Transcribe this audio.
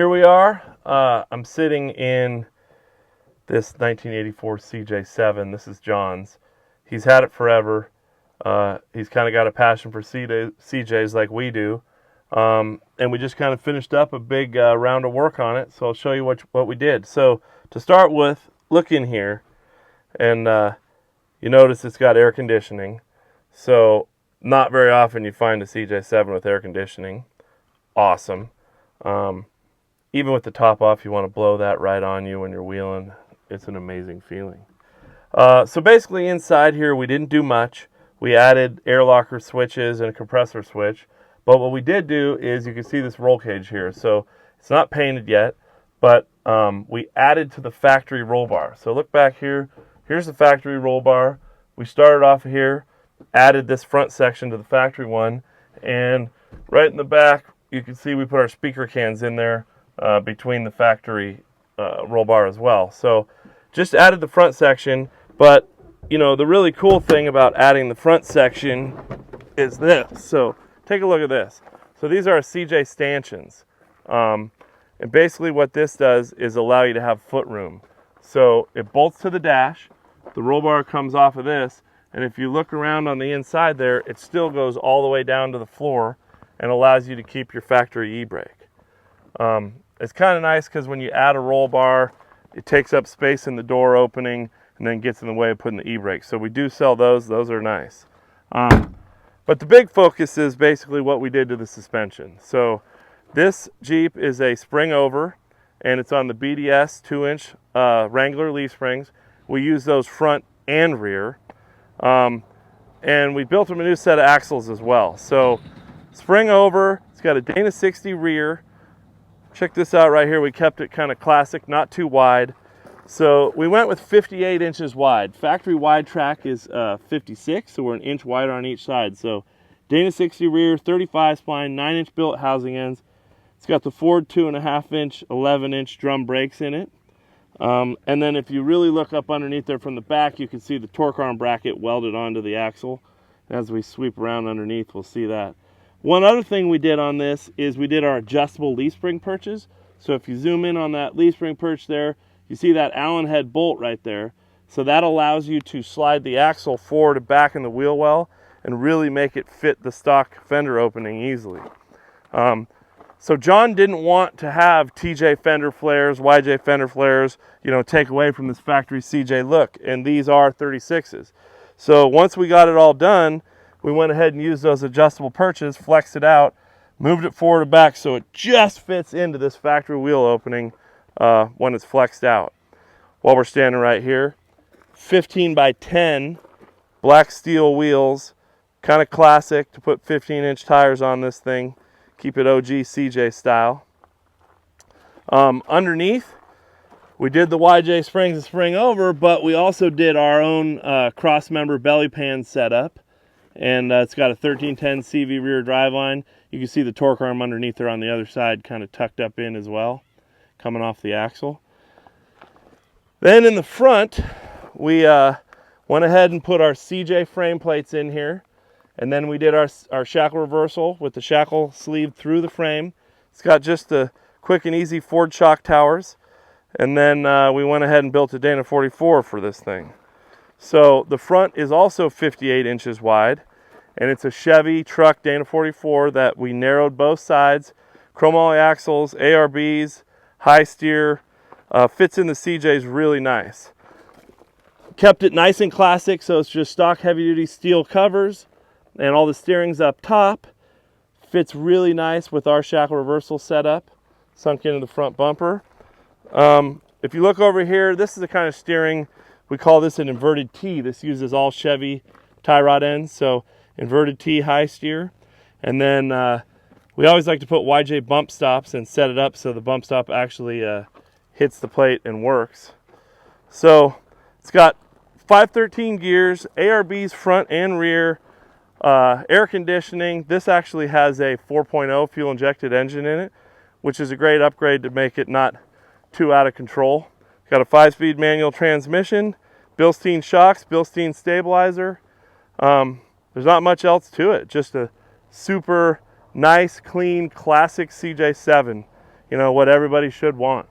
here we are. I'm sitting in this 1984 CJ7. This is John's. He's had it forever. He's kind of got a passion for CJs like we do. And we just kind of finished up a big round of work on it. So I'll show you what we did. So to start with, look in here. And you notice it's got air conditioning. So not very often you find a CJ7 with air conditioning. Awesome. Even with the top off, you want to blow that right on you when you're wheeling. It's an amazing feeling. So basically inside here, we didn't do much. We added air locker switches and a compressor switch. But what we did do is, you can see this roll cage here. So it's not painted yet, but we added to the factory roll bar. So look back here. Here's the factory roll bar. We started off here, added this front section to the factory one. And right in the back, you can see we put our speaker cans in there between the factory roll bar as well. So just added the front section, but you know, the really cool thing about adding the front section is this. So take a look at this. So these are our CJ Stanchions. And basically what this does is allow you to have foot room. So it bolts to the dash, the roll bar comes off of this, and if you look around on the inside there, it still goes all the way down to the floor and allows you to keep your factory e-brake. It's kind of nice because when you add a roll bar, it takes up space in the door opening and then gets in the way of putting the e-brake. So we do sell those. Those are nice. But the big focus is basically what we did to the suspension. So this Jeep is a spring over, and it's on the BDS 2-inch Wrangler leaf springs. We use those front and rear. And we built them a new set of axles as well. So spring over, it's got a Dana 60 rear. Check this out right here. We kept it kind of classic, not too wide. So we went with 58 inches wide. Factory wide track is 56, so we're an inch wider on each side. So Dana 60 rear, 35 spline, 9-inch billet housing ends. It's got the Ford 2.5-inch, 11-inch drum brakes in it. And then if you really look up underneath there from the back, you can see the torque arm bracket welded onto the axle. As we sweep around underneath, we'll see that. One other thing we did on this is we did our adjustable leaf spring perches. So if you zoom in on that leaf spring perch there, you see that Allen head bolt right there. So that allows you to slide the axle forward and back in the wheel well and really make it fit the stock fender opening easily. So John didn't want to have TJ fender flares, YJ fender flares, you know, take away from this factory CJ look. And these are 36s. So once we got it all done, we went ahead and used those adjustable perches, flexed it out, moved it forward and back so it just fits into this factory wheel opening when it's flexed out. While we're standing right here, 15 by 10 black steel wheels, kind of classic to put 15-inch tires on this thing, keep it OG CJ style. Underneath, we did the YJ springs and spring over, but we also did our own cross-member belly pan setup. And it's got a 1310 CV rear driveline. You can see the torque arm underneath there on the other side, kind of tucked up in as well, coming off the axle. Then in the front, we went ahead and put our CJ frame plates in here. And then we did our shackle reversal with the shackle sleeve through the frame. It's got just the quick and easy Ford shock towers. And then we went ahead and built a Dana 44 for this thing. So the front is also 58 inches wide, and it's a Chevy truck Dana 44 that we narrowed both sides, chromoly axles, ARBs, high steer, fits in the CJs really nice. Kept it nice and classic, so it's just stock heavy-duty steel covers, and all the steering's up top. Fits really nice with our shackle reversal setup, sunk into the front bumper. If you look over here, this is the kind of steering. We call this an inverted T. This uses all Chevy tie rod ends, so inverted T high steer. And then we always like to put YJ bump stops and set it up so the bump stop actually hits the plate and works. So it's got 513 gears, ARBs front and rear, air conditioning. This actually has a 4.0 fuel injected engine in it, which is a great upgrade to make it not too out of control. Got a 5-speed manual transmission, Bilstein shocks, Bilstein stabilizer. There's not much else to it. Just a super nice, clean, classic CJ7. you know, what everybody should want.